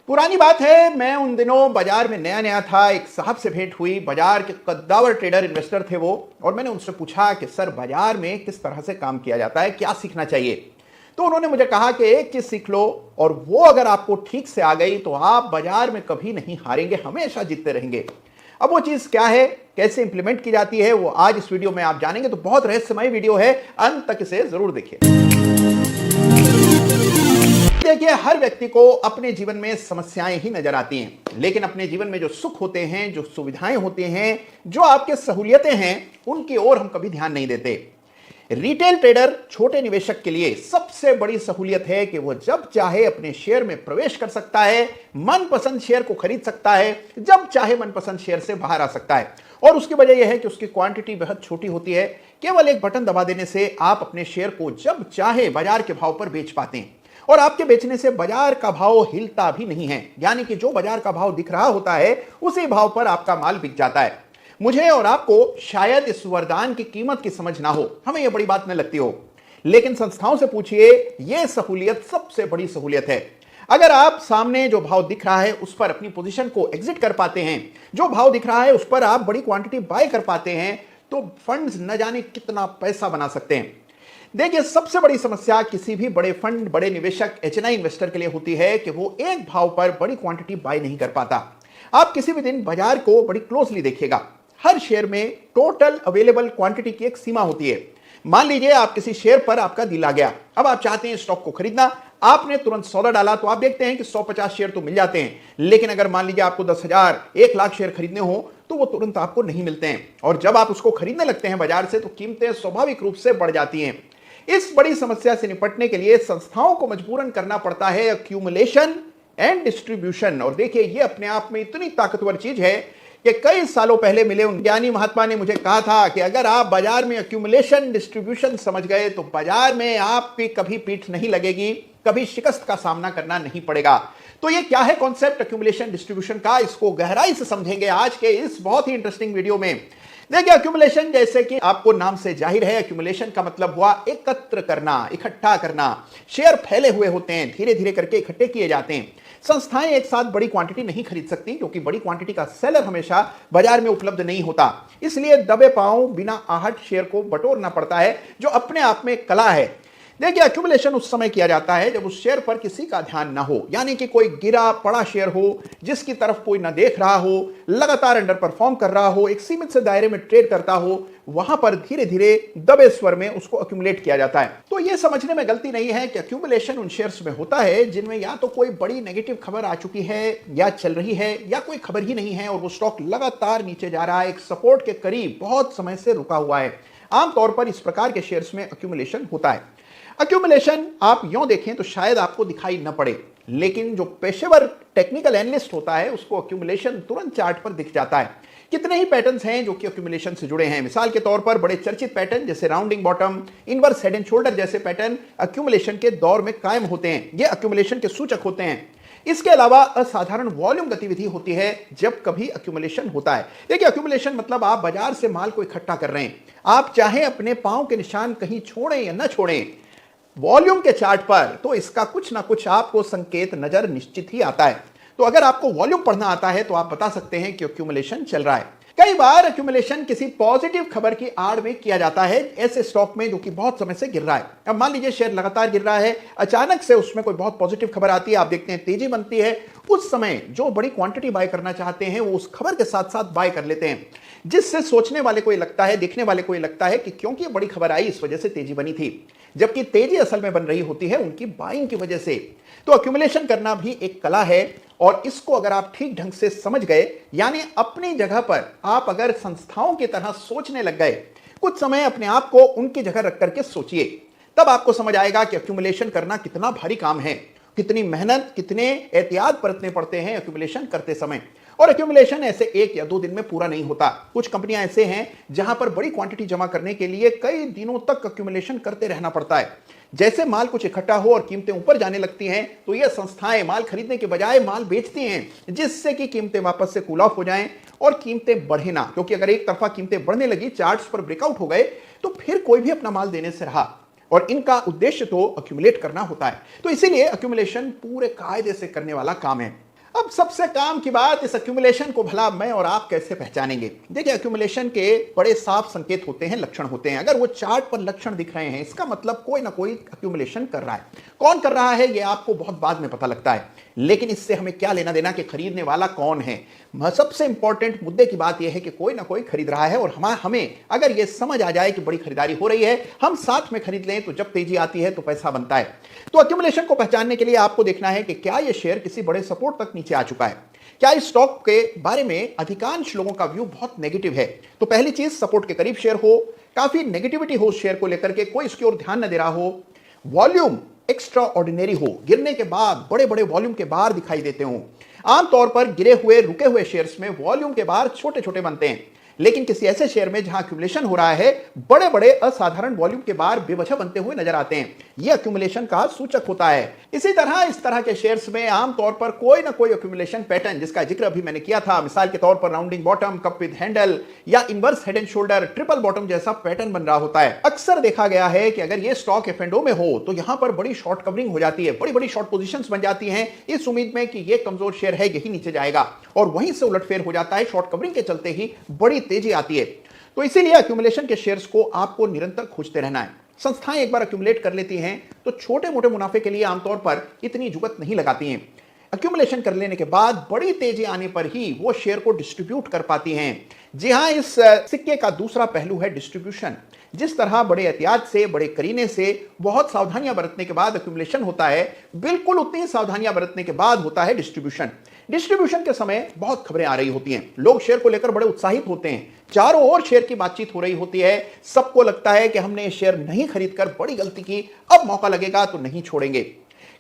पुरानी बात है, मैं उन दिनों बाजार में नया नया था। एक साहब से भेंट हुई, बाजार के कद्दावर ट्रेडर इन्वेस्टर थे वो। और मैंने उनसे पूछा कि सर, बाजार में किस तरह से काम किया जाता है, क्या सीखना चाहिए। तो उन्होंने मुझे कहा कि एक चीज सीख लो, और वो अगर आपको ठीक से आ गई तो आप बाजार में कभी नहीं हारेंगे, हमेशा जीतते रहेंगे। अब वो चीज क्या है, कैसे इंप्लीमेंट की जाती है, वो आज इस वीडियो में आप जानेंगे। तो बहुत रहस्यमय वीडियो है, अंत तक इसे जरूर देखिए। देखिए, हर व्यक्ति को अपने जीवन में समस्याएं ही नजर आती हैं, लेकिन अपने जीवन में जो सुख होते हैं, जो सुविधाएं होती हैं, जो आपके सहूलियतें हैं, उनकी ओर हम कभी ध्यान नहीं देते। रिटेल ट्रेडर, छोटे निवेशक के लिए सबसे बड़ी सहूलियत है कि वो जब चाहे अपने शेयर में प्रवेश कर सकता है, मनपसंद शेयर को खरीद सकता है, जब चाहे मनपसंद शेयर से बाहर आ सकता है। और उसकी वजह यह है कि उसकी क्वांटिटी बेहद छोटी होती है। केवल एक बटन दबा देने से आप अपने शेयर को जब चाहे बाजार के भाव पर बेच पाते हैं, और आपके बेचने से बाजार का भाव हिलता भी नहीं है। यानी कि जो बाजार का भाव दिख रहा होता है, उसी भाव पर आपका माल बिक जाता है। मुझे और आपको शायद इस वरदान की कीमत की समझ ना हो, हमें यह बड़ी बात न लगती हो, लेकिन संस्थाओं से पूछिए, यह सहूलियत सबसे बड़ी सहूलियत है। अगर आप सामने जो भाव दिख रहा है उस पर अपनी पोजीशन को एग्जिट कर पाते हैं, जो भाव दिख रहा है उस पर आप बड़ी क्वांटिटी बाय कर पाते हैं, तो फंड्स न जाने कितना पैसा बना सकते हैं। देखिए, सबसे बड़ी समस्या किसी भी बड़े फंड, बड़े निवेशक, एचएनआई इन्वेस्टर के लिए होती है कि वो एक भाव पर बड़ी क्वांटिटी बाय नहीं कर पाता। आप किसी भी दिन बाजार को बड़ी क्लोजली देखिएगा, हर शेयर में टोटल अवेलेबल क्वांटिटी की एक सीमा होती है। मान लीजिए आप किसी शेयर पर आपका दिल आ गया, अब आप चाहते हैं स्टॉक को खरीदना, आपने तुरंत सौदा डाला तो आप देखते हैं कि 150 शेयर तो मिल जाते हैं। लेकिन अगर मान लीजिए आपको 10,000, 1 लाख शेयर खरीदने हो तो वो तुरंत आपको नहीं मिलते हैं। और जब आप उसको खरीदने लगते हैं बाजार से, तो कीमतें स्वाभाविक रूप से बढ़ जाती हैं। इस बड़ी समस्या से निपटने के लिए संस्थाओं को मजबूरन करना पड़ता है एक्यूमुलेशन एंड डिस्ट्रीब्यूशन। और देखिए, ये अपने आप में इतनी ताकतवर चीज है कि कई सालों पहले मिले उन ज्ञानी महात्मा ने मुझे कहा था कि अगर आप बाजार में एक्यूमुलेशन डिस्ट्रीब्यूशन समझ गए तो बाजार में आपकी कभी पीठ नहीं लगेगी, कभी शिकस्त का सामना करना नहीं पड़ेगा। तो ये क्या है कॉन्सेप्ट एक्यूमुलेशन डिस्ट्रीब्यूशन का, इसको गहराई से समझेंगे आज के इस बहुत ही इंटरेस्टिंग वीडियो में। देखिए, एक्यूमुलेशन, जैसे कि आपको नाम से जाहिर है, एक्यूमुलेशन का मतलब हुआ एकत्र करना, इकट्ठा करना। शेयर फैले हुए होते हैं, धीरे धीरे करके इकट्ठे किए जाते हैं। संस्थाएं एक साथ बड़ी क्वांटिटी नहीं खरीद सकती, क्योंकि बड़ी क्वांटिटी का सेलर हमेशा बाजार में उपलब्ध नहीं होता। इसलिए दबे पांव, बिना आहट शेयर को बटोरना पड़ता है, जो अपने आप में कला है। देखिए, एक्यूमुलेशन उस समय किया जाता है जब उस शेयर पर किसी का ध्यान ना हो, यानी कि कोई गिरा पड़ा शेयर हो जिसकी तरफ कोई ना देख रहा हो, लगातार अंडर परफॉर्म कर रहा हो, एक सीमित से दायरे में ट्रेड करता हो, वहां पर धीरे धीरे दबे स्वर में उसको एक्यूमुलेट किया जाता है। तो यह समझने में गलती नहीं है कि एक्यूमुलेशन उन शेयर्स में होता है जिनमें या तो कोई बड़ी नेगेटिव खबर आ चुकी है, या चल रही है, या कोई खबर ही नहीं है और वो स्टॉक लगातार नीचे जा रहा है, एक सपोर्ट के करीब बहुत समय से रुका हुआ है। आमतौर पर इस प्रकार के शेयर्स में एक्यूमुलेशन होता है। एक्यूमुलेशन आप यूं देखें तो शायद आपको दिखाई न पड़े, लेकिन जो पेशेवर टेक्निकल एनालिस्ट होता है उसको एक्यूमुलेशन तुरंत चार्ट पर दिख जाता है। कितने ही पैटर्न्स हैं जो कि एक्यूमुलेशन से जुड़े हैं। मिसाल के तौर पर बड़े चर्चित पैटर्न जैसे rounding bottom, inverse head and shoulder जैसे पैटर्न एक्यूमुलेशन के दौर में कायम होते हैं। ये एक्यूमुलेशन के सूचक होते हैं। इसके अलावा असाधारण वॉल्यूम गतिविधि होती है जब कभी एक्यूमुलेशन होता है। देखिए, एक्यूमुलेशन मतलब आप बाजार से माल को इकट्ठा कर रहे हैं। आप चाहे अपने पांव के निशान कहीं छोड़ें या न छोड़ें वॉल्यूम के चार्ट पर, तो इसका कुछ ना कुछ आपको संकेत नजर निश्चित ही आता है। तो अगर आपको वॉल्यूम पढ़ना आता है तो आप बता सकते हैं कि एक्यूमुलेशन चल रहा है। कई बार एक्यूमुलेशन किसी पॉजिटिव खबर की आड़ में किया जाता है, ऐसे स्टॉक में जो कि बहुत समय से गिर रहा है। अब मान लीजिए शेयर लगातार गिर रहा है, अचानक से उसमें कोई बहुत पॉजिटिव खबर आती है, आप देखते हैं तेजी बनती है। उस समय जो बड़ी क्वांटिटी बाय करना चाहते हैं वो उस खबर के साथ साथ बाय कर लेते हैं, जिससे सोचने वाले को ये लगता है, देखने वाले को ये लगता है कि क्योंकि ये बड़ी खबर आई इस वजह से तेजी बनी थी, जबकि तेजी असल में बन रही होती है उनकी बाइंग की वजह से। तो एक्यूमुलेशन करना भी एक कला है, और इसको अगर आप ठीक ढंग से समझ गए, यानी अपनी जगह पर आप अगर संस्थाओं की तरह सोचने लग गए, कुछ समय अपने आप को उनकी जगह रख करके सोचिए, तब आपको समझ आएगा कि एक्यूमुलेशन करना कितना भारी काम है, कितनी मेहनत, कितने एहतियात बरतने पड़ते हैं एक्यूमुलेशन करते समय। और एक्यूमुलेशन ऐसे 1 या 2 दिन में पूरा नहीं होता। कुछ कंपनियां ऐसे हैं जहां पर बड़ी क्वांटिटी जमा करने के लिए कई दिनों तक एक्यूमुलेशन करते रहना पड़ता है। जैसे माल कुछ इकट्ठा हो और कीमतें ऊपर जाने लगती हैं, तो ये संस्थाएं माल खरीदने के बजाय माल बेचती हैं, जिससे कि कीमतें वापस से कूल ऑफ हो जाएं और कीमतें बढ़े ना। क्योंकि अगर एक तरफा कीमतें बढ़ने लगी, चार्ट्स पर ब्रेकआउट हो गए, तो फिर कोई भी अपना माल देने से रहा। और इनका उद्देश्य तो एक्यूमुलेट करना होता है। तो इसीलिए एक्यूमुलेशन पूरे कायदे से करने वाला काम है। अब सबसे काम की बात, इस एक्यूमुलेशन को भला मैं और आप कैसे पहचानेंगे? देखिए, एक्यूमुलेशन के बड़े साफ संकेत होते हैं, लक्षण होते हैं। अगर वो चार्ट पर लक्षण दिख रहे हैं, इसका मतलब कोई ना कोई एक्यूमुलेशन कर रहा है। कौन कर रहा है ये आपको बहुत बाद में पता लगता है, लेकिन इससे हमें क्या लेना देना कि खरीदने वाला कौन है। सबसे इंपॉर्टेंट मुद्दे की बात यह है कि कोई ना कोई खरीद रहा है, और हमें अगर यह समझ आ जाए कि बड़ी खरीदारी हो रही है, हम साथ में खरीद लें, तो जब तेजी आती है तो पैसा बनता है। तो एक्यूमुलेशन को पहचानने के लिए आपको देखना है कि क्या यह शेयर किसी बड़े सपोर्ट तक नीचे आ चुका है। क्या इस स्टॉक के बारे में अधिकांश लोगों का व्यू बहुत नेगेटिव है? तो पहली चीज, सपोर्ट के करीब शेयर हो, काफी नेगेटिविटी हो शेयर को लेकर के, कोई इसकी ओर ध्यान न दे रहा हो, वॉल्यूम एक्स्ट्रा ऑर्डिनरी हो, गिरने के बाद बड़े बड़े वॉल्यूम के बार दिखाई देते हो। आमतौर पर गिरे हुए रुके हुए शेयर्स में वॉल्यूम के बार छोटे छोटे बनते हैं, लेकिन किसी ऐसे शेयर में जहां एक्यूमुलेशन हो रहा है, बड़े बड़े असाधारण वॉल्यूम के बार बेवजह बनते हुए नजर आते हैं। यह एक्यूमुलेशन का सूचक होता है। इसी तरह इस तरह के शेयर्स में आमतौर पर कोई ना कोई एक्यूमुलेशन पैटर्न, जिसका जिक्र अभी मैंने किया था, मिसाल के तौर पर rounding bottom, cup with handle, या inverse head and shoulder, triple bottom जैसा पैटर्न बन रहा होता है। अक्सर देखा गया है कि अगर यह स्टॉक F&O में हो तो यहां पर बड़ी शॉर्ट कवरिंग हो जाती है, बड़ी बड़ी शॉर्ट पोजीशंस बन जाती हैं, इस उम्मीद में कि यह कमजोर शेयर है, यही नीचे जाएगा, और वहीं से उलटफेर हो जाता है। शॉर्ट कवरिंग के चलते ही बड़ी तेजी आती है। तो इसीलिए एक्यूमुलेशन के शेयर्स को आपको निरंतर खोजते रहना है। संस्थाएं एक बार एक्यूमुलेट कर लेती हैं तो छोटे मोटे मुनाफे के लिए आमतौर पर इतनी जुगत नहीं लगाती हैं। एक्यूमुलेशन कर लेने के बाद बड़ी तेजी आने पर ही वो शेयर को डिस्ट्रीब्यूट कर पाती हैं। जी हां, इस सिक्के का दूसरा पहलू है डिस्ट्रीब्यूशन। जिस तरह बड़े एहतियात से, बड़े करीने से, बहुत सावधानियां बरतने के बाद एक्यूमुलेशन होता है, बिल्कुल उतनी ही सावधानियां बरतने के बाद होता है डिस्ट्रीब्यूशन। डिस्ट्रीब्यूशन के समय बहुत खबरें आ रही होती हैं, लोग शेयर को लेकर बड़े उत्साहित होते हैं, चारों ओर शेयर की बातचीत हो रही होती है, सबको लगता है कि हमने शेयर नहीं खरीदकर बड़ी गलती की, अब मौका लगेगा तो नहीं छोड़ेंगे।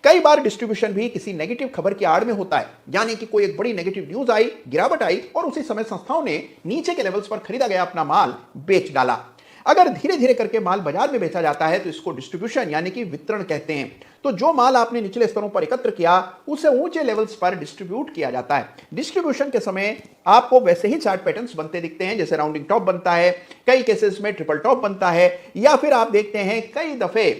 कई बार डिस्ट्रीब्यूशन भी किसी नेगेटिव खबर की आड़ में होता है, यानी कि कोई एक बड़ी नेगेटिव न्यूज आई, गिरावट आई, और उसी समय संस्थाओं ने नीचे के लेवल्स पर खरीदा गया अपना माल बेच डाला। अगर धीरे धीरे करके माल बाजार में बेचा जाता है तो इसको डिस्ट्रीब्यूशन यानी कि वितरण कहते हैं। तो जो माल आपने निचले स्तरों पर एकत्र किया, उसे ऊंचे लेवल्स पर डिस्ट्रीब्यूट किया जाता है। डिस्ट्रीब्यूशन के समय आपको वैसे ही चार्ट पैटर्न्स बनते दिखते हैं, जैसे राउंडिंग टॉप बनता है, कई केसेस में ट्रिपल टॉप बनता है, या फिर आप देखते हैं कई दफे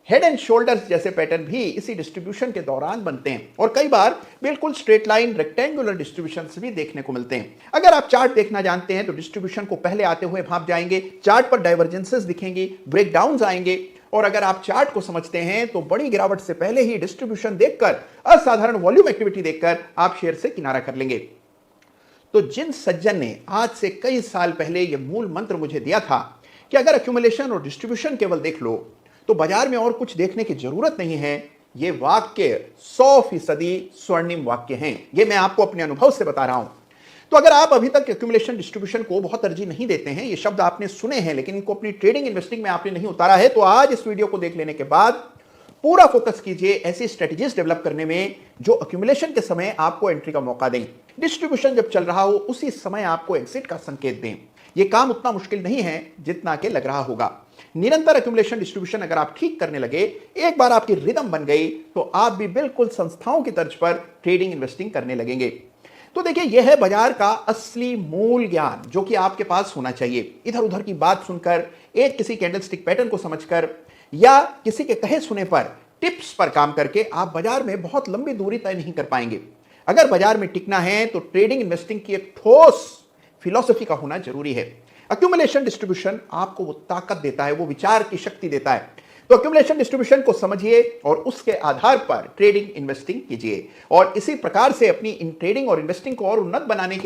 हेड एंड शोल्डर्स जैसे पैटर्न भी इसी डिस्ट्रीब्यूशन के दौरान बनते हैं, और कई बार बिल्कुल स्ट्रेट लाइन रेक्टेंगुलर डिस्ट्रीब्यूशंस भी देखने को मिलते हैं। अगर आप चार्ट देखना जानते हैं तो डिस्ट्रीब्यूशन को पहले आते हुए भाप जाएंगे, चार्ट पर डाइवर्जेंसेस दिखेंगी, ब्रेकडाउन्स आएंगे, और अगर आप चार्ट को समझते हैं तो बड़ी गिरावट से पहले ही डिस्ट्रीब्यूशन देखकर, असाधारण वॉल्यूम एक्टिविटी देखकर आप शेयर से किनारा कर लेंगे। तो जिन सज्जन ने आज से कई साल पहले यह मूल मंत्र मुझे दिया था कि अगर एक्यूमुलेशन और डिस्ट्रीब्यूशन केवल देख लो तो बाजार में और कुछ देखने की जरूरत नहीं है, ये वाक्य 100% स्वर्णिम वाक्य हैं। ये मैं आपको अपने अनुभव से बता रहा हूं। तो अगर आप अभी तक एक्यूमुलेशन डिस्ट्रीब्यूशन को बहुत तरजीह नहीं देते हैं, ये शब्द आपने सुने हैं लेकिन इनको अपनी ट्रेडिंग इन्वेस्टिंग में आपने नहीं उतारा है, तो आज इस वीडियो को देख लेने के बाद पूरा फोकस कीजिए ऐसी स्ट्रेटजीज डेवलप करने में जो एक्यूमुलेशन के समय आपको एंट्री का मौका दें, डिस्ट्रीब्यूशन जब चल रहा हो उसी समय आपको एग्जिट का संकेत दें। यह काम उतना मुश्किल नहीं है जितना कि लग रहा होगा। निरंतर एक्यूमुलेशन डिस्ट्रीब्यूशन अगर आप ठीक करने लगे, एक बार आपकी रिदम बन गई, तो आप भी बिल्कुल संस्थाओं की तर्ज पर ट्रेडिंग इन्वेस्टिंग करने लगेंगे। तो देखिए, यह है बाजार का असली मूल ज्ञान जो कि आपके पास होना चाहिए। इधर उधर की बात सुनकर, एक किसी कैंडलस्टिक पैटर्न को समझकर, या किसी के कहे सुने पर, टिप्स पर काम करके आप बाजार में बहुत लंबी दूरी तय नहीं कर पाएंगे। अगर बाजार में टिकना है तो ट्रेडिंग इन्वेस्टिंग की एक ठोस फिलॉसफी का होना जरूरी है। एक्यूमुलेशन डिस्ट्रीब्यूशन आपको वो ताकत देता है, वो विचार की शक्ति देता है। तो एक्यूमुलेशन डिस्ट्रीब्यूशन को समझिए और उसके आधार पर ट्रेडिंग इन्वेस्टिंग कीजिए, और इसी प्रकार से अपनी इन ट्रेडिंग और इन्वेस्टिंग को और उन्नत बनाने की